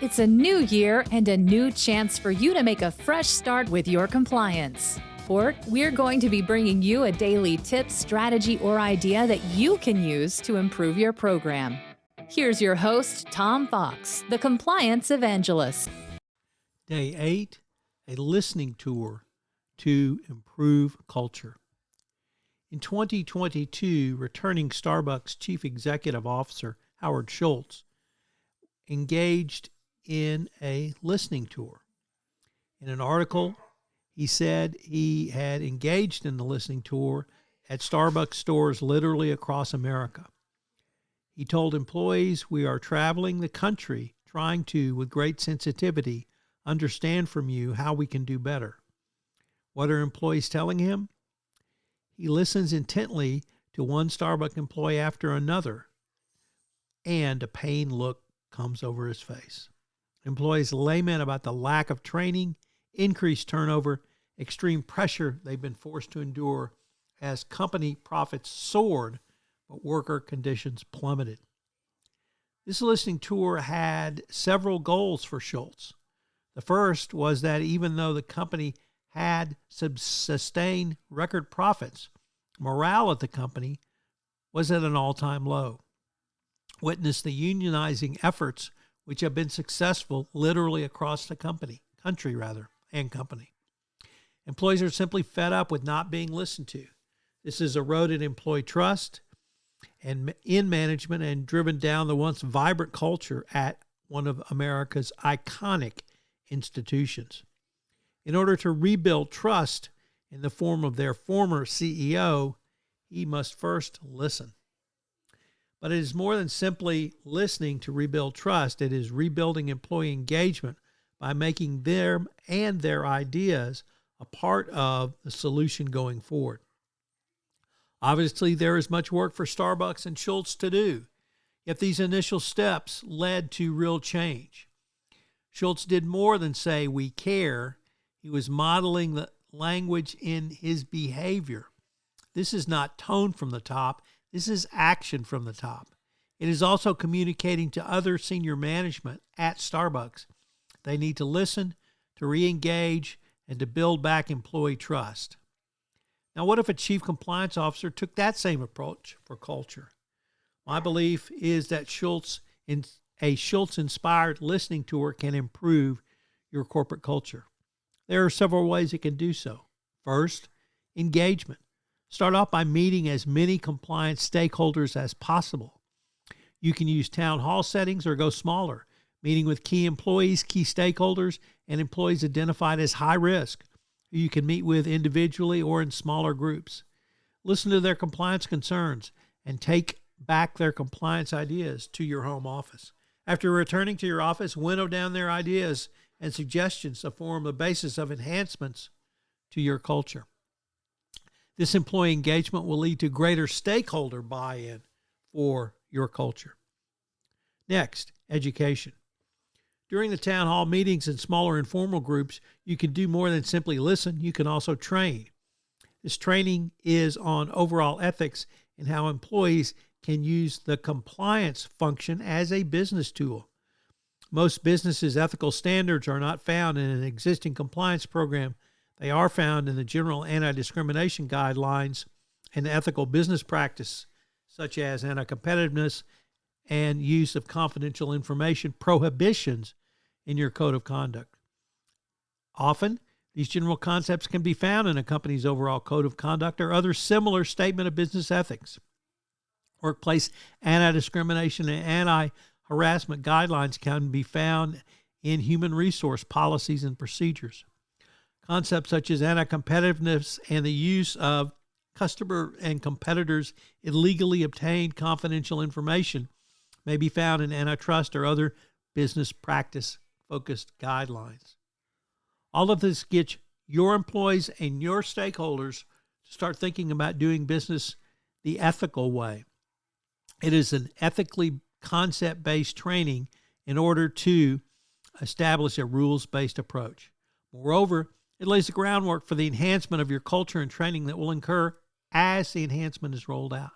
It's a new year and a new chance for you to make a fresh start with your compliance. For it, we're going to be bringing you a daily tip, strategy, or idea that you can use to improve your program. Here's your host, Tom Fox, the Compliance Evangelist. Day 8, a listening tour to improve culture. In 2022, returning Starbucks Chief Executive Officer Howard Schultz engaged in a listening tour. In an article, he said he had engaged in the listening tour at Starbucks stores literally across America. He told employees, "We are traveling the country trying to, with great sensitivity, understand from you how we can do better." What are employees telling him? He listens intently to one Starbucks employee after another, and a pained look comes over his face. Employees lament about the lack of training, increased turnover, extreme pressure they've been forced to endure as company profits soared, but worker conditions plummeted. This listening tour had several goals for Schultz. The first was that even though the company had sustained record profits, morale at the company was at an all-time low. Witness the unionizing efforts which have been successful literally across the country. Employees are simply fed up with not being listened to. This has eroded employee trust and in management and driven down the once vibrant culture at one of America's iconic institutions. In order to rebuild trust in the form of their former CEO, he must first listen. But it is more than simply listening to rebuild trust. It is rebuilding employee engagement by making them and their ideas a part of the solution going forward. Obviously, there is much work for Starbucks and Schultz to do, yet these initial steps led to real change. Schultz did more than say, "We care." He was modeling the language in his behavior. This is not tone from the top. This is action from the top. It is also communicating to other senior management at Starbucks. They need to listen, to re-engage, and to build back employee trust. Now, what if a chief compliance officer took that same approach for culture? My belief is that a Schultz-inspired listening tour can improve your corporate culture. There are several ways it can do so. First, engagement. Start off by meeting as many compliance stakeholders as possible. You can use town hall settings or go smaller, meeting with key employees, key stakeholders, and employees identified as high risk, who you can meet with individually or in smaller groups. Listen to their compliance concerns and take back their compliance ideas to your home office. After returning to your office, winnow down their ideas and suggestions to form the basis of enhancements to your culture. This employee engagement will lead to greater stakeholder buy-in for your culture. Next, education. During the town hall meetings and smaller informal groups, you can do more than simply listen. You can also train. This training is on overall ethics and how employees can use the compliance function as a business tool. Most businesses' ethical standards are not found in an existing compliance program. They are found in the general anti-discrimination guidelines and ethical business practice, such as anti-competitiveness and use of confidential information prohibitions in your code of conduct. Often, these general concepts can be found in a company's overall code of conduct or other similar statement of business ethics. Workplace anti-discrimination and anti-harassment guidelines can be found in human resource policies and procedures. Concepts such as anti-competitiveness and the use of customer and competitors' illegally obtained confidential information may be found in antitrust or other business practice-focused guidelines. All of this gets your employees and your stakeholders to start thinking about doing business the ethical way. It is an ethically concept-based training in order to establish a rules-based approach. Moreover, it lays the groundwork for the enhancement of your culture and training that will occur as the enhancement is rolled out.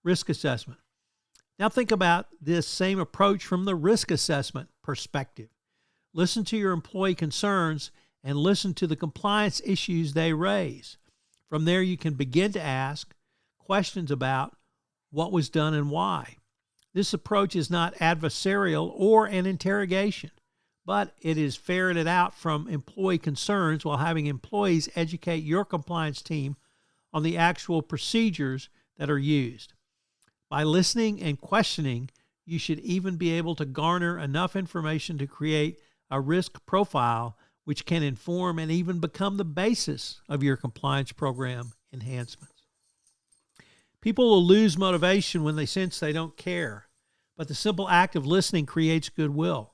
Risk assessment. Now think about this same approach from the risk assessment perspective. Listen to your employee concerns and listen to the compliance issues they raise. From there, you can begin to ask questions about what was done and why. This approach is not adversarial or an interrogation, but it is ferreted out from employee concerns while having employees educate your compliance team on the actual procedures that are used. By listening and questioning, you should even be able to garner enough information to create a risk profile which can inform and even become the basis of your compliance program enhancements. People will lose motivation when they sense they don't care, but the simple act of listening creates goodwill.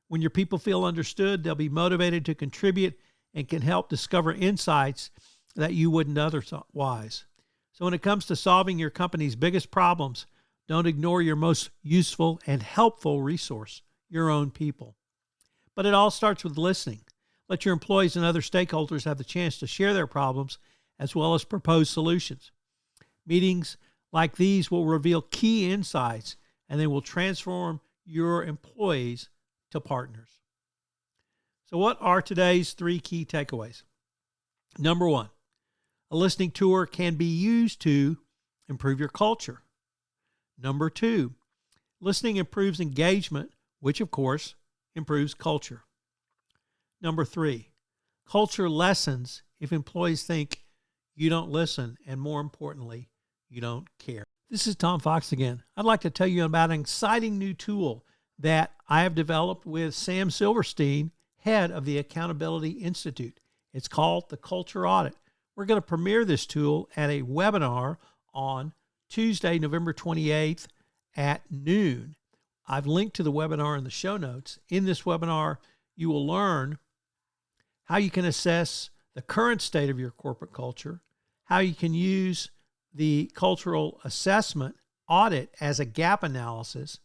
When your people feel understood, they'll be motivated to contribute and can help discover insights that you wouldn't otherwise. So when it comes to solving your company's biggest problems, don't ignore your most useful and helpful resource, your own people. But it all starts with listening. Let your employees and other stakeholders have the chance to share their problems as well as propose solutions. Meetings like these will reveal key insights and they will transform your employees to partners. So what are today's 3 key takeaways? Number 1, a listening tour can be used to improve your culture. Number 2, listening improves engagement, which of course improves culture. Number 3, culture lessens if employees think you don't listen and, more importantly, you don't care. This is Tom Fox again. I'd like to tell you about an exciting new tool that I have developed with Sam Silverstein, head of the Accountability Institute. It's called the Culture Audit. We're going to premiere this tool at a webinar on Tuesday, November 28th at noon. I've linked to the webinar in the show notes. In this webinar, you will learn how you can assess the current state of your corporate culture, how you can use the cultural assessment audit as a gap analysis,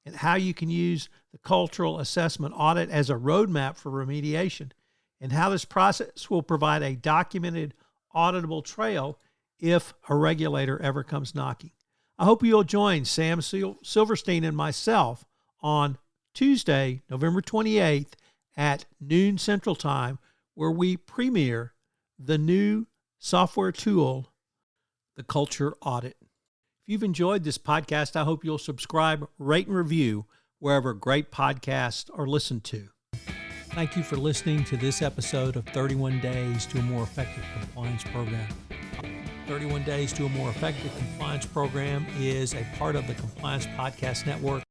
and how you can use the cultural assessment audit as a roadmap for remediation, and how this process will provide a documented, auditable trail if a regulator ever comes knocking. I hope you'll join Sam Silverstein and myself on Tuesday, November 28th at noon Central Time, where we premiere the new software tool, the Culture Audit. If you've enjoyed this podcast, I hope you'll subscribe, rate, and review wherever great podcasts are listened to. Thank you for listening to this episode of 31 Days to a More Effective Compliance Program. 31 Days to a More Effective Compliance Program is a part of the Compliance Podcast Network.